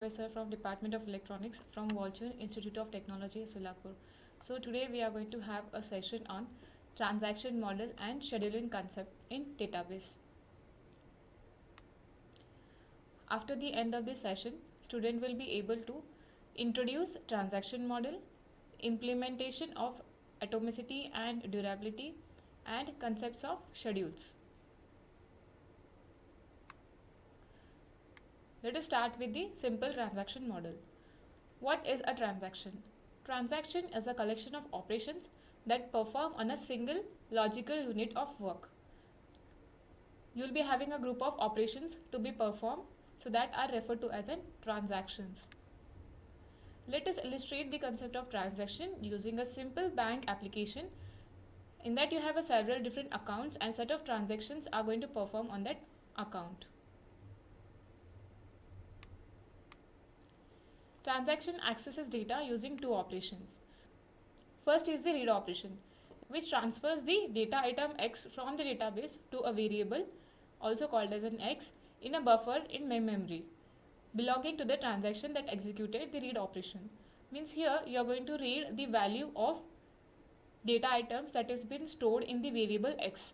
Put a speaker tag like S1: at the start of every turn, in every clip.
S1: Professor from Department of Electronics from Walchand Institute of Technology, Solapur. So today we are going to have a session on transaction model and scheduling concept in database. After the end of this session, student will be able to introduce transaction model, implementation of atomicity and durability, and concepts of schedules. Let us start with the simple transaction model. What is a transaction? Transaction is a collection of operations that perform on a single logical unit of work. You will be having a group of operations to be performed, so that are referred to as an transactions. Let us illustrate the concept of transaction using a simple bank application. In that you have a several different accounts and set of transactions are going to perform on that account. Transaction accesses data using two operations. First is the read operation, which transfers the data item X from the database to a variable, also called as an X, in a buffer in memory, belonging to the transaction that executed the read operation. Means here you are going to read the value of data items that has been stored in the variable X.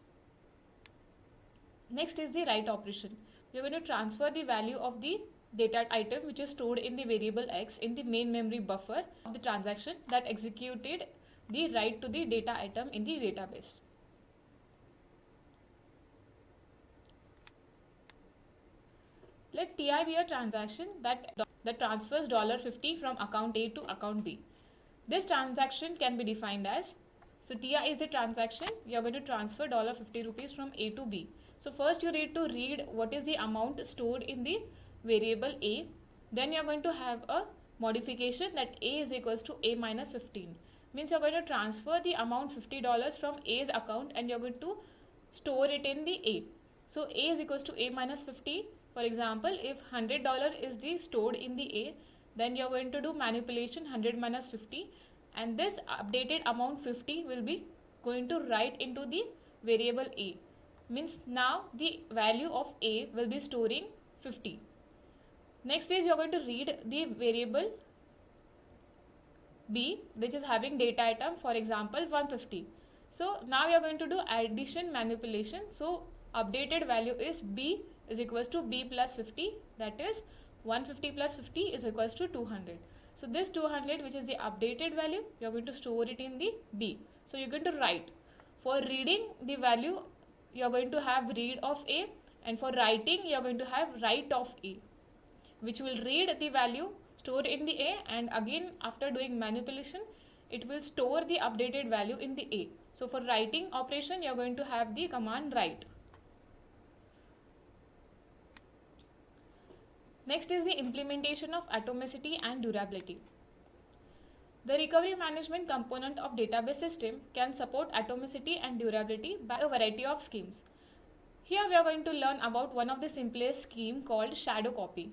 S1: Next is the write operation. You are going to transfer the value of the data item which is stored in the variable X in the main memory buffer of the transaction that executed the write to the data item in the database. Let TI be a transaction that transfers $50 from account A to account B. This transaction can be defined as, so TI is the transaction, you are going to transfer $50 from A to B. So first you need to read what is the amount stored in the variable A. Then you are going to have a modification that A is equals to A minus 15. Means you are going to transfer the amount $50 from A's account and you are going to store it in the A. So A is equals to A minus 50. For example, if $100 is the stored in the A, then you are going to do manipulation 100 minus 50, and this updated amount 50 will be going to write into the variable A. Means now the value of A will be storing 50. Next is you are going to read the variable B, which is having data item, for example 150. So now you are going to do addition manipulation. So updated value is B is equals to B plus 50, that is 150 plus 50 is equals to 200. So this 200, which is the updated value, you are going to store it in the B. So you are going to write. For reading the value, you are going to have read of A, and for writing you are going to have write of A, which will read the value stored in the A, and again after doing manipulation it will store the updated value in the A. So for writing operation you are going to have the command write. Next is the implementation of atomicity and durability. The recovery management component of database system can support atomicity and durability by a variety of schemes. Here we are going to learn about one of the simplest scheme called shadow copy.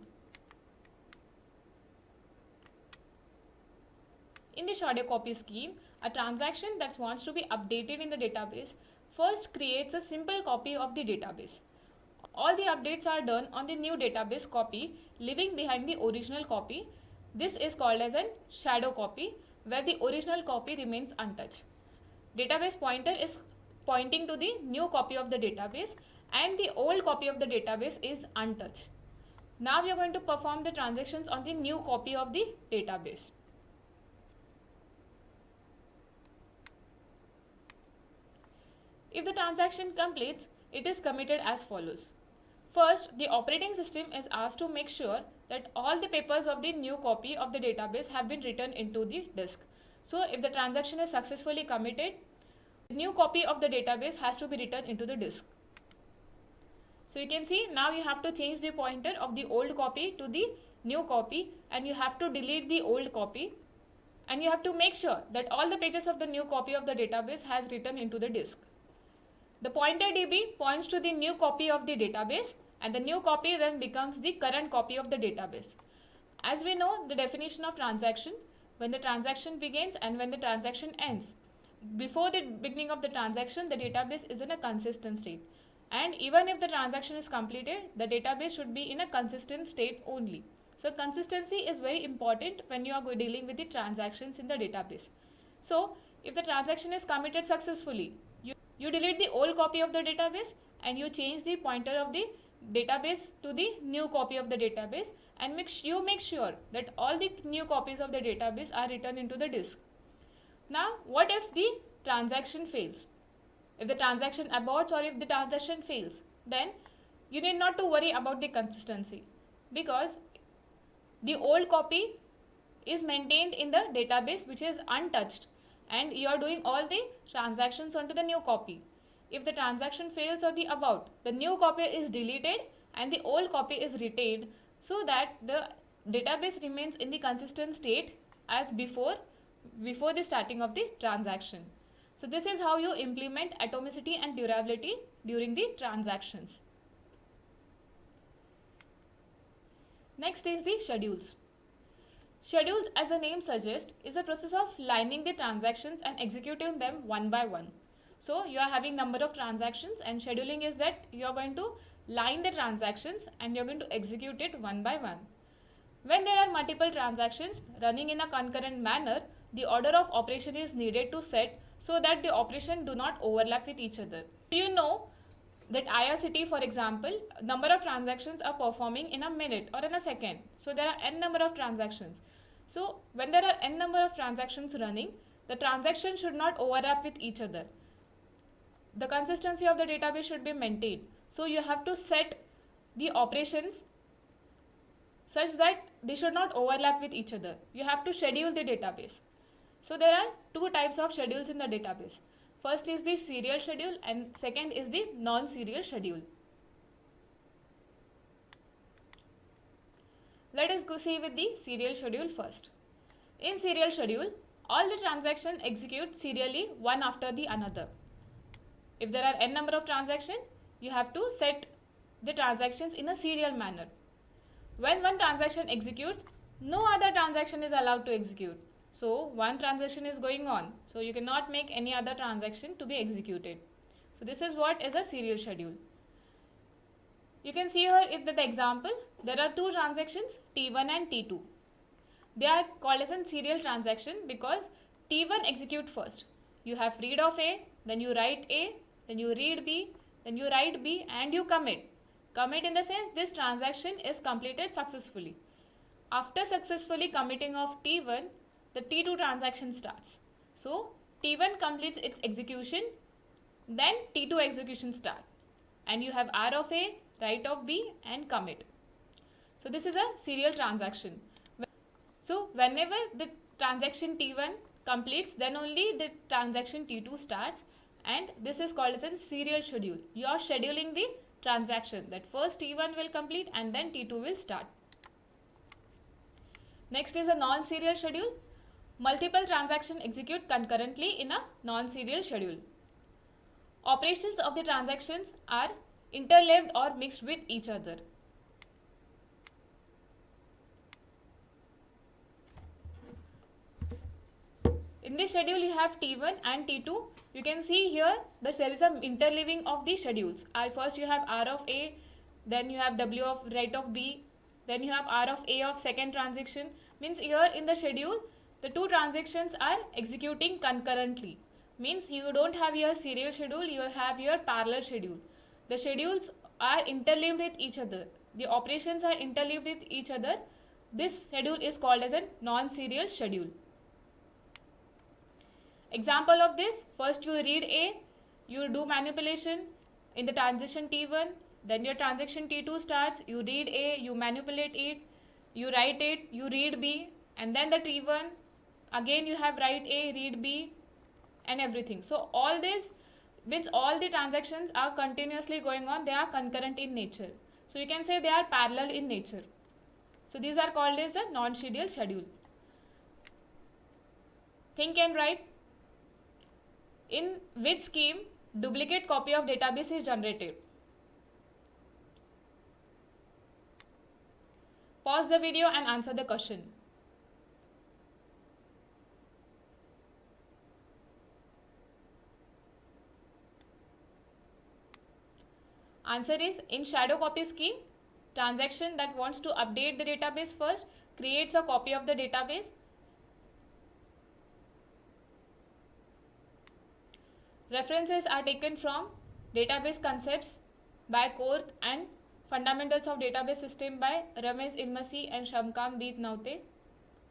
S1: In the shadow copy scheme, a transaction that wants to be updated in the database first creates a simple copy of the database. All the updates are done on the new database copy, leaving behind the original copy. This is called as a shadow copy, where the original copy remains untouched. Database pointer is pointing to the new copy of the database and the old copy of the database is untouched. Now we are going to perform the transactions on the new copy of the database. If the transaction completes, it is committed as follows. First, the operating system is asked to make sure that all the papers of the new copy of the database have been written into the disk. So if the transaction is successfully committed, the new copy of the database has to be written into the disk. So you can see now you have to change the pointer of the old copy to the new copy, and you have to delete the old copy, and you have to make sure that all the pages of the new copy of the database has written into the disk. The pointer DB points to the new copy of the database, and the new copy then becomes the current copy of the database. As we know the definition of transaction, when the transaction begins and when the transaction ends. Before the beginning of the transaction, the database is in a consistent state. And even if the transaction is completed, the database should be in a consistent state only. So consistency is very important when you are dealing with the transactions in the database. So if the transaction is committed successfully, you delete the old copy of the database and you change the pointer of the database to the new copy of the database, and make sure that all the new copies of the database are written into the disk. Now, what if the transaction fails? If the transaction aborts or if the transaction fails, then you need not to worry about the consistency, because the old copy is maintained in the database which is untouched, and you are doing all the transactions onto the new copy. If the transaction fails or the abort, the new copy is deleted and the old copy is retained, so that the database remains in the consistent state as before the starting of the transaction. So this is how you implement atomicity and durability during the transactions. Next is the schedules. Schedules, as the name suggests, is a process of lining the transactions and executing them one by one. So you are having number of transactions, and scheduling is that you are going to line the transactions and you are going to execute it one by one. When there are multiple transactions running in a concurrent manner, the order of operation is needed to set so that the operation do not overlap with each other. You know that IRCT, for example, number of transactions are performing in a minute or in a second. So there are n number of transactions. So when there are n number of transactions running, the transaction should not overlap with each other. The consistency of the database should be maintained. So you have to set the operations such that they should not overlap with each other. You have to schedule the database. So there are two types of schedules in the database. First is the serial schedule and second is the non-serial schedule. Let us go see with the serial schedule first. In serial schedule, all the transactions execute serially one after the another. If there are n number of transactions, you have to set the transactions in a serial manner. When one transaction executes, no other transaction is allowed to execute. So one transaction is going on, so you cannot make any other transaction to be executed. So this is what is a serial schedule. You can see here in the example, there are two transactions, T1 and T2. They are called as a serial transaction because T1 execute first. You have read of A, then you write A, then you read B, then you write B and you commit. Commit in the sense this transaction is completed successfully. After successfully committing of T1, the T2 transaction starts. So T1 completes its execution, then T2 execution start, and you have R of A, write of B and commit. So this is a serial transaction. So whenever the transaction T1 completes, then only the transaction T2 starts, and this is called as a serial schedule. You are scheduling the transaction that first T1 will complete and then T2 will start. Next is a non-serial schedule. Multiple transactions execute concurrently in a non-serial schedule. Operations of the transactions are interleaved or mixed with each other. In this schedule you have T1 and T2. You can see here that there is a interleaving of the schedules. First you have R of A, then you have W of write of B, then you have R of A of second transaction. Means here in the schedule the two transactions are executing concurrently. Means you don't have your serial schedule, you have your parallel schedule. The schedules are interleaved with each other. The operations are interleaved with each other. This schedule is called as a non-serial schedule. Example of this, first you read A, you do manipulation in the transaction T1, then your transaction T2 starts, you read A, you manipulate it, you write it, you read B, and then the T1, again you have write A, read B and everything. So all this means all the transactions are continuously going on, they are concurrent in nature. So you can say they are parallel in nature. So these are called as a non-serial schedule. Think and write. In which scheme duplicate copy of database is generated? Pause the video and answer the question. Answer is in shadow copy scheme. transaction that wants to update the database first creates a copy of the database. References are taken from Database Concepts by Korth and Fundamentals of Database System by Ramesh Imasi and Shamkamdeep Naute.